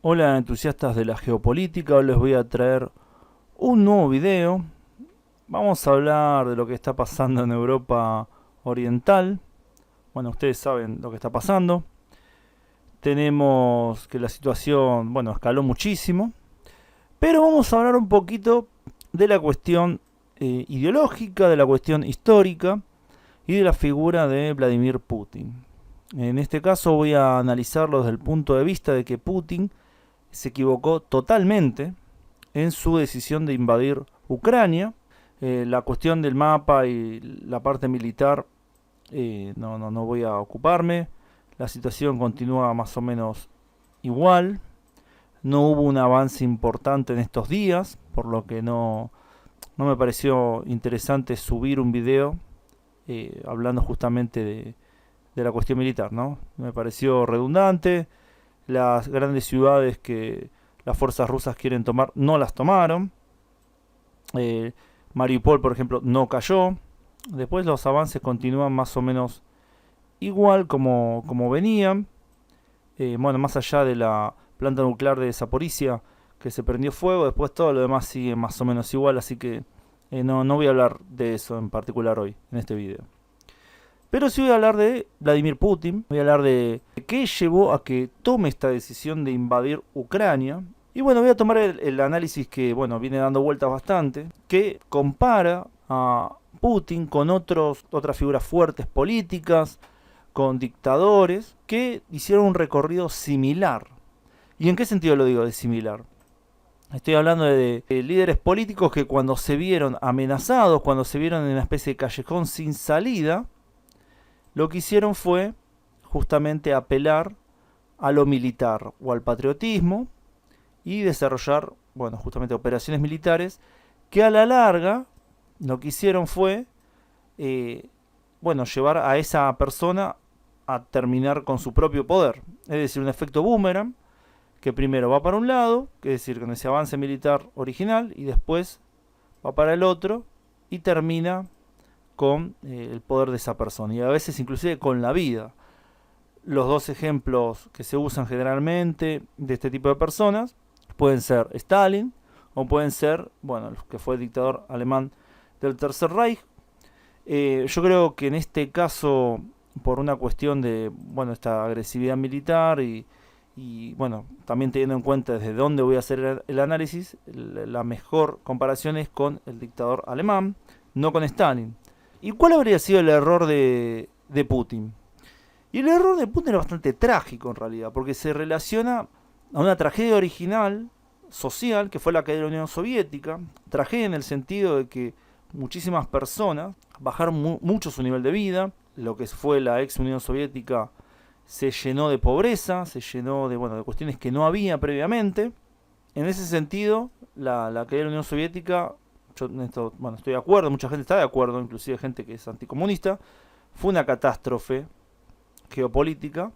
Hola entusiastas de la geopolítica, hoy les voy a traer un nuevo video. Vamos a hablar de lo que está pasando en Europa Oriental. Bueno, ustedes saben lo que está pasando. Tenemos que la situación, bueno, escaló muchísimo. Pero vamos a hablar un poquito de la cuestión ideológica, de la cuestión histórica y de la figura de Vladimir Putin. En este caso voy a analizarlo desde el punto de vista de que Putin se equivocó totalmente en su decisión de invadir Ucrania. La cuestión del mapa y la parte militar no voy a ocuparme. La situación continúa más o menos igual. No hubo un avance importante en estos días, por lo que no me pareció interesante subir un video hablando justamente de la cuestión militar, ¿no? Me pareció redundante. Las grandes ciudades que las fuerzas rusas quieren tomar no las tomaron. Eh, Mariupol, por ejemplo, no cayó. Después los avances continúan más o menos igual como venían. Bueno, más allá de la planta nuclear de Zaporizhia que se prendió fuego, después todo lo demás sigue más o menos igual, así que no voy a hablar de eso en particular hoy, en este video. Pero sí voy a hablar de Vladimir Putin, voy a hablar de qué llevó a que tome esta decisión de invadir Ucrania. Y bueno, voy a tomar el análisis que bueno viene dando vueltas bastante, que compara a Putin con otras figuras fuertes políticas, con dictadores que hicieron un recorrido similar. ¿Y en qué sentido lo digo de similar? Estoy hablando de líderes políticos que cuando se vieron amenazados, cuando se vieron en una especie de callejón sin salida, lo que hicieron fue justamente apelar a lo militar o al patriotismo y desarrollar, bueno, justamente operaciones militares que a la larga lo que hicieron fue, bueno, llevar a esa persona a terminar con su propio poder. Es decir, un efecto boomerang que primero va para un lado, que es decir, con ese avance militar original, y después va para el otro y termina con el poder de esa persona y a veces inclusive con la vida. Los dos ejemplos que se usan generalmente de este tipo de personas pueden ser Stalin o pueden ser, bueno, el que fue el dictador alemán del Tercer Reich. Yo creo que en este caso, por una cuestión de, bueno, esta agresividad militar y bueno, también teniendo en cuenta desde dónde voy a hacer el análisis, la mejor comparación es con el dictador alemán, no con Stalin. ¿Y cuál habría sido el error de Putin? Y el error de Putin es bastante trágico en realidad, porque se relaciona a una tragedia original, social, que fue la caída de la Unión Soviética. Tragedia en el sentido de que muchísimas personas bajaron mucho su nivel de vida. Lo que fue la ex Unión Soviética se llenó de pobreza, se llenó de, bueno, de cuestiones que no había previamente. En ese sentido, la caída de la Unión Soviética, yo en esto, bueno, estoy de acuerdo, mucha gente está de acuerdo, inclusive gente que es anticomunista, fue una catástrofe geopolítica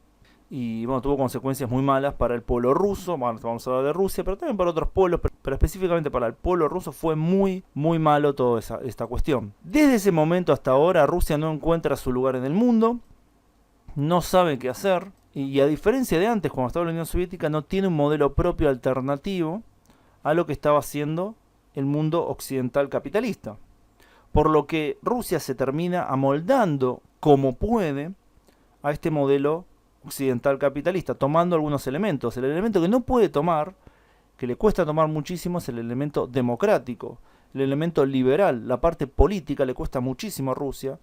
y bueno, tuvo consecuencias muy malas para el pueblo ruso. Bueno, vamos a hablar de Rusia, pero también para otros pueblos, pero específicamente para el pueblo ruso fue muy malo toda esta cuestión. Desde ese momento hasta ahora Rusia no encuentra su lugar en el mundo, no sabe qué hacer, y a diferencia de antes, cuando estaba la Unión Soviética, no tiene un modelo propio alternativo a lo que estaba haciendo el mundo occidental capitalista. Por lo que Rusia se termina amoldando como puede a este modelo occidental capitalista, tomando algunos elementos. El elemento que no puede tomar, que le cuesta tomar muchísimo, es el elemento democrático, el elemento liberal. La parte política le cuesta muchísimo a Rusia.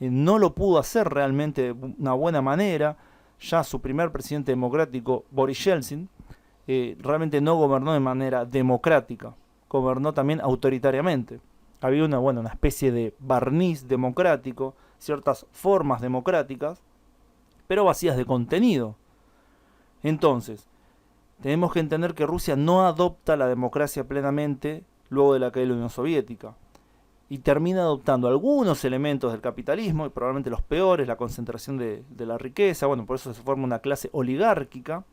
No lo pudo hacer realmente de una buena manera. Ya su primer presidente democrático, Boris Yeltsin, realmente no gobernó de manera democrática, gobernó también autoritariamente. Había una especie de barniz democrático, ciertas formas democráticas, pero vacías de contenido. Entonces, tenemos que entender que Rusia no adopta la democracia plenamente luego de la caída de la Unión Soviética. Y termina adoptando algunos elementos del capitalismo, y probablemente los peores, la concentración de la riqueza. Bueno, por eso se forma una clase oligárquica.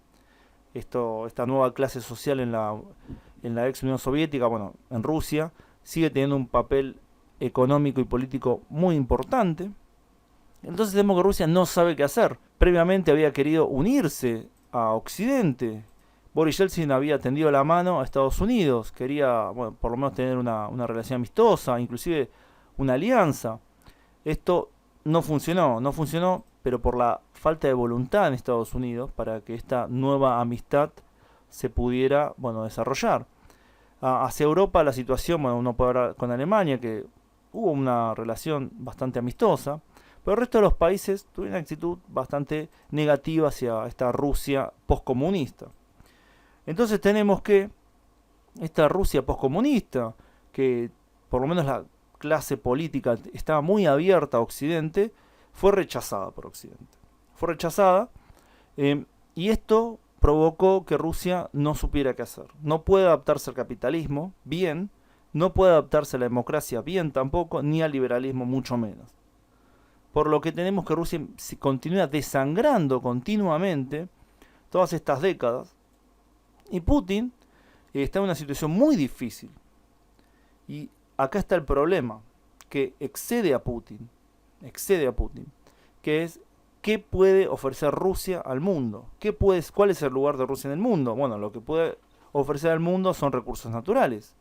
Esta nueva clase social en la ex Unión Soviética, bueno, en Rusia, sigue teniendo un papel económico y político muy importante. Entonces vemos que Rusia no sabe qué hacer. Previamente había querido unirse a Occidente, Boris Yeltsin había tendido la mano a Estados Unidos, quería, bueno, por lo menos tener una relación amistosa, inclusive una alianza. Esto no funcionó, pero por la falta de voluntad en Estados Unidos para que esta nueva amistad se pudiera, bueno, desarrollar. Hacia Europa la situación, bueno, uno puede hablar con Alemania, que hubo una relación bastante amistosa, pero el resto de los países tuvieron una actitud bastante negativa hacia esta Rusia postcomunista. Entonces tenemos que esta Rusia postcomunista, que por lo menos la clase política estaba muy abierta a Occidente, fue rechazada por Occidente. Fue rechazada y esto provocó que Rusia no supiera qué hacer. No puede adaptarse al capitalismo, bien, no puede adaptarse a la democracia, bien tampoco, ni al liberalismo, mucho menos. Por lo que tenemos que Rusia continúa desangrando continuamente todas estas décadas. Y Putin está en una situación muy difícil. Y acá está el problema, que excede a Putin, que es qué puede ofrecer Rusia al mundo. ¿Cuál es el lugar de Rusia en el mundo? Bueno, lo que puede ofrecer al mundo son recursos naturales.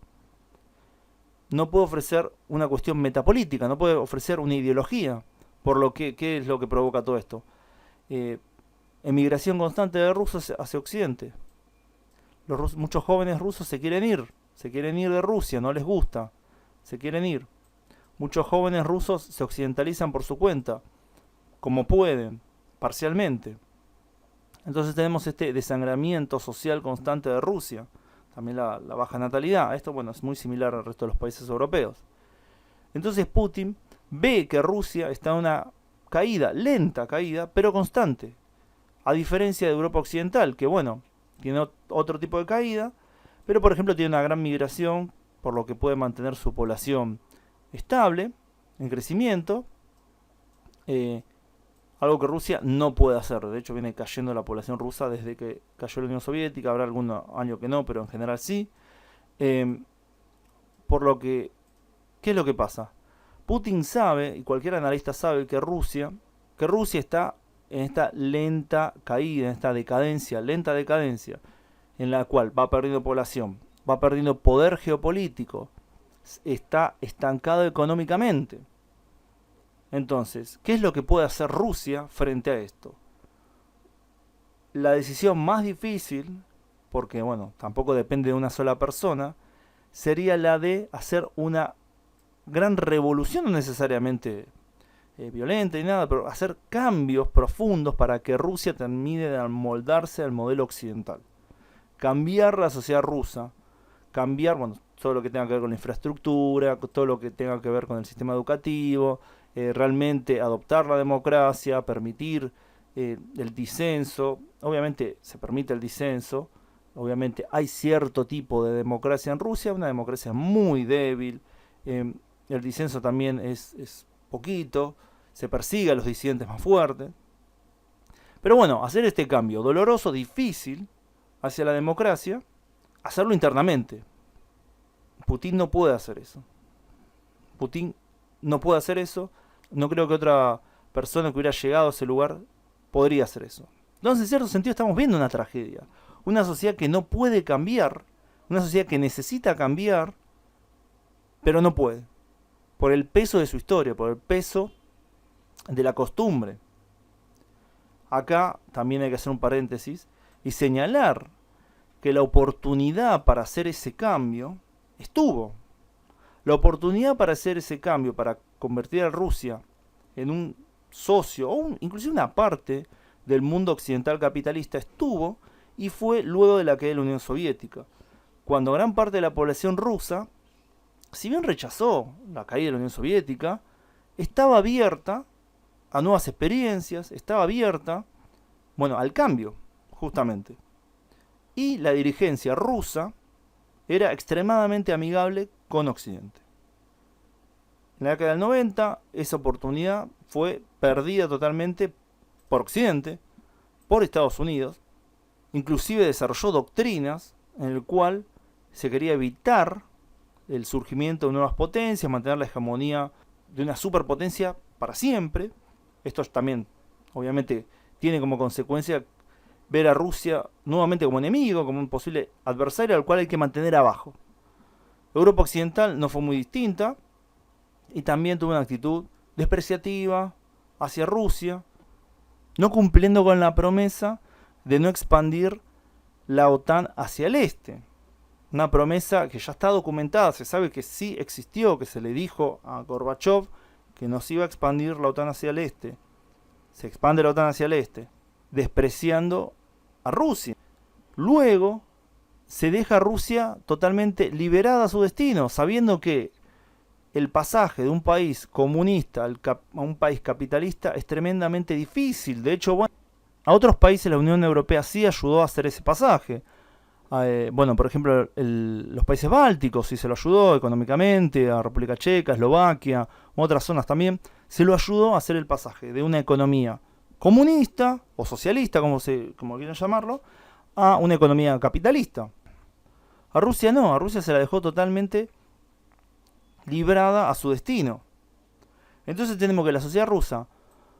No puede ofrecer una cuestión metapolítica, no puede ofrecer una ideología. Por lo que, ¿qué es lo que provoca todo esto? Emigración constante de rusos hacia Occidente. Muchos jóvenes rusos se quieren ir de Rusia, no les gusta, se quieren ir. Muchos jóvenes rusos se occidentalizan por su cuenta, como pueden, parcialmente. Entonces tenemos este desangramiento social constante de Rusia, también la baja natalidad. Esto, bueno, es muy similar al resto de los países europeos. Entonces Putin ve que Rusia está en una caída, lenta caída, pero constante. A diferencia de Europa Occidental, que bueno, tiene otro tipo de caída, pero por ejemplo tiene una gran migración, por lo que puede mantener su población estable, en crecimiento, algo que Rusia no puede hacer. De hecho viene cayendo la población rusa desde que cayó la Unión Soviética, habrá algún año que no, pero en general sí. Por lo que, ¿qué es lo que pasa? Putin sabe, y cualquier analista sabe, que Rusia está en esta lenta caída, en esta lenta decadencia, en la cual va perdiendo población, va perdiendo poder geopolítico, está estancado económicamente. Entonces, ¿qué es lo que puede hacer Rusia frente a esto? La decisión más difícil, porque bueno, tampoco depende de una sola persona, sería la de hacer una gran revolución, no necesariamente violenta ni nada, pero hacer cambios profundos para que Rusia termine de amoldarse al modelo occidental. Cambiar la sociedad rusa, cambiar, bueno, todo lo que tenga que ver con la infraestructura, todo lo que tenga que ver con el sistema educativo, realmente adoptar la democracia, permitir el disenso. Obviamente se permite el disenso, obviamente hay cierto tipo de democracia en Rusia, una democracia muy débil, el disenso también es poquito, se persigue a los disidentes más fuertes. Pero bueno, hacer este cambio doloroso, difícil, hacia la democracia, hacerlo internamente. Putin no puede hacer eso. Putin no puede hacer eso. No creo que otra persona que hubiera llegado a ese lugar podría hacer eso. Entonces, en cierto sentido, estamos viendo una tragedia. Una sociedad que no puede cambiar, una sociedad que necesita cambiar, pero no puede. Por el peso de su historia, por el peso de la costumbre. Acá también hay que hacer un paréntesis y señalar que la oportunidad para hacer ese cambio estuvo. La oportunidad para hacer ese cambio, para convertir a Rusia en un socio o inclusive una parte del mundo occidental capitalista estuvo, y fue luego de la caída de la Unión Soviética, cuando gran parte de la población rusa, si bien rechazó la caída de la Unión Soviética, estaba abierta a nuevas experiencias, estaba abierta, bueno, al cambio, justamente. Y la dirigencia rusa era extremadamente amigable con Occidente. En la década del 90, esa oportunidad fue perdida totalmente por Occidente, por Estados Unidos. Inclusive desarrolló doctrinas en el cual se quería evitar el surgimiento de nuevas potencias, mantener la hegemonía de una superpotencia para siempre. Esto también, obviamente, tiene como consecuencia ver a Rusia nuevamente como enemigo, como un posible adversario al cual hay que mantener abajo. Europa Occidental no fue muy distinta y también tuvo una actitud despreciativa hacia Rusia, no cumpliendo con la promesa de no expandir la OTAN hacia el este. Una promesa que ya está documentada, se sabe que sí existió, que se le dijo a Gorbachev que no se iba a expandir la OTAN hacia el este. Se expande la OTAN hacia el este, despreciando a Rusia. Luego se deja a Rusia totalmente liberada a su destino, sabiendo que el pasaje de un país comunista a un país capitalista es tremendamente difícil. De hecho, bueno, a otros países la Unión Europea sí ayudó a hacer ese pasaje. Bueno, por ejemplo, los países bálticos sí se lo ayudó económicamente, a República Checa, Eslovaquia, otras zonas también, se lo ayudó a hacer el pasaje de una economía comunista o socialista, como quieran llamarlo, a una economía capitalista. A Rusia no, a Rusia se la dejó totalmente librada a su destino. Entonces tenemos que la sociedad rusa,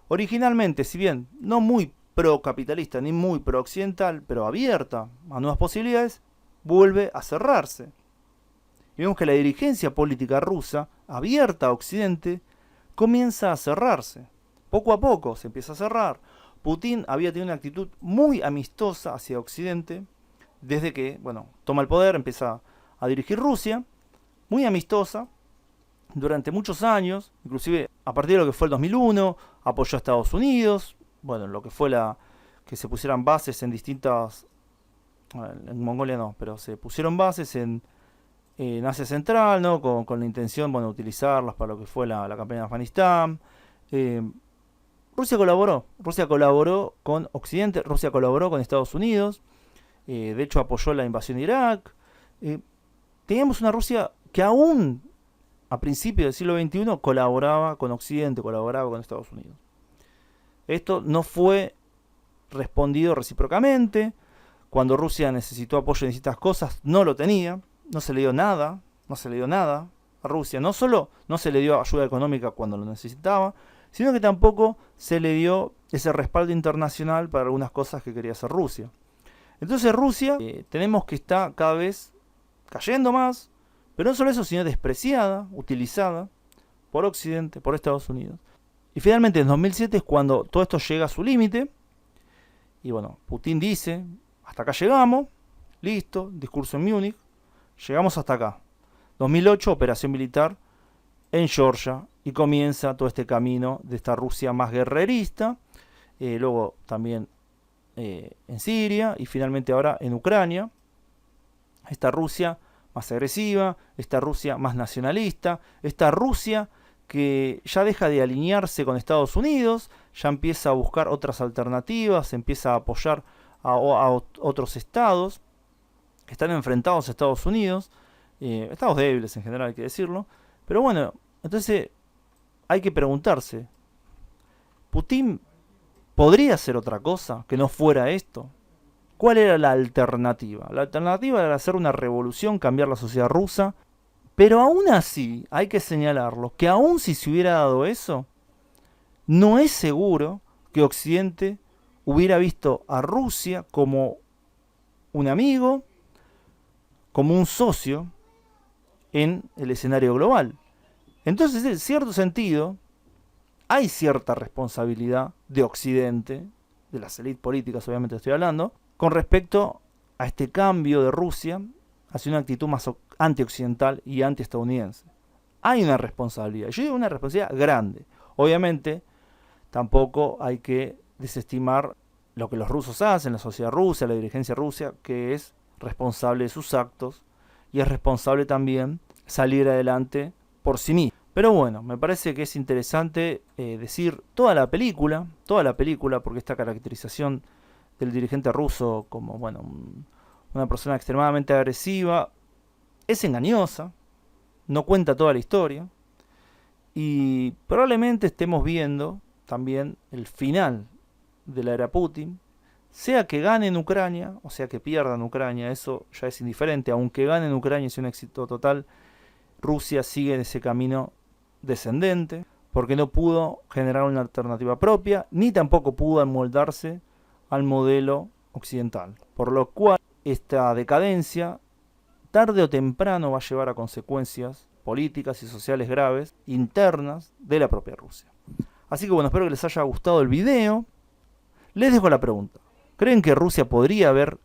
originalmente, si bien no muy pro-capitalista ni muy pro-occidental, pero abierta a nuevas posibilidades, vuelve a cerrarse. Y vemos que la dirigencia política rusa, abierta a Occidente, comienza a cerrarse. Poco a poco se empieza a cerrar. Putin había tenido una actitud muy amistosa hacia Occidente, desde que, bueno, toma el poder, empieza a dirigir Rusia, muy amistosa, durante muchos años, inclusive a partir de lo que fue el 2001, apoyó a Estados Unidos, bueno, lo que fue que se pusieran bases en distintas, en Mongolia no, pero se pusieron bases en Asia Central, ¿no? Con la intención, bueno, de utilizarlas para lo que fue la campaña de Afganistán. Eh, Rusia colaboró con Occidente, Rusia colaboró con Estados Unidos, de hecho apoyó la invasión de Irak. Teníamos una Rusia que aún a principios del siglo XXI colaboraba con Occidente, colaboraba con Estados Unidos. Esto no fue respondido recíprocamente. Cuando Rusia necesitó apoyo en distintas cosas, no lo tenía, no se le dio nada, a Rusia. No solo no se le dio ayuda económica cuando lo necesitaba, sino que tampoco se le dio ese respaldo internacional para algunas cosas que quería hacer Rusia. Entonces Rusia, tenemos que está cada vez cayendo más, pero no solo eso, sino despreciada, utilizada por Occidente, por Estados Unidos. Y finalmente en 2007 es cuando todo esto llega a su límite. Y bueno, Putin dice, hasta acá llegamos, listo, discurso en Múnich, llegamos hasta acá. 2008, operación militar en Georgia, y comienza todo este camino de esta Rusia más guerrerista, luego también en Siria, y finalmente ahora en Ucrania. Esta Rusia más agresiva, esta Rusia más nacionalista, esta Rusia que ya deja de alinearse con Estados Unidos, ya empieza a buscar otras alternativas, empieza a apoyar a otros estados que están enfrentados a Estados Unidos, estados débiles en general hay que decirlo, pero bueno, entonces hay que preguntarse, ¿Putin podría hacer otra cosa que no fuera esto? ¿Cuál era la alternativa? La alternativa era hacer una revolución, cambiar la sociedad rusa. Pero aún así, hay que señalarlo, que aún si se hubiera dado eso, no es seguro que Occidente hubiera visto a Rusia como un amigo, como un socio en el escenario global. Entonces, en cierto sentido, hay cierta responsabilidad de Occidente, de las élites políticas obviamente estoy hablando, con respecto a este cambio de Rusia hacia una actitud más antioccidental y antiestadounidense. Hay una responsabilidad, yo digo una responsabilidad grande. Obviamente, tampoco hay que desestimar lo que los rusos hacen, la sociedad rusa, la dirigencia rusa, que es responsable de sus actos y es responsable también salir adelante por sí mismo. Pero bueno, me parece que es interesante decir toda la película, porque esta caracterización del dirigente ruso como, bueno, una persona extremadamente agresiva, es engañosa, no cuenta toda la historia, y probablemente estemos viendo también el final de la era Putin, sea que gane en Ucrania, o sea que pierda en Ucrania, eso ya es indiferente, aunque gane en Ucrania y sea un éxito total, Rusia sigue en ese camino descendente, porque no pudo generar una alternativa propia, ni tampoco pudo amoldarse al modelo occidental. Por lo cual, esta decadencia, tarde o temprano, va a llevar a consecuencias políticas y sociales graves, internas de la propia Rusia. Así que bueno, espero que les haya gustado el video. Les dejo la pregunta. ¿Creen que Rusia podría haber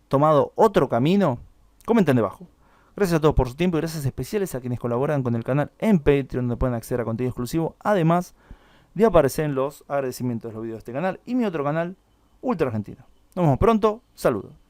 tomado otro camino? Comenten debajo. Gracias a todos por su tiempo y gracias especiales a quienes colaboran con el canal en Patreon, donde pueden acceder a contenido exclusivo, además de aparecer en los agradecimientos de los videos de este canal y mi otro canal, Ultra Argentina. Nos vemos pronto, saludos.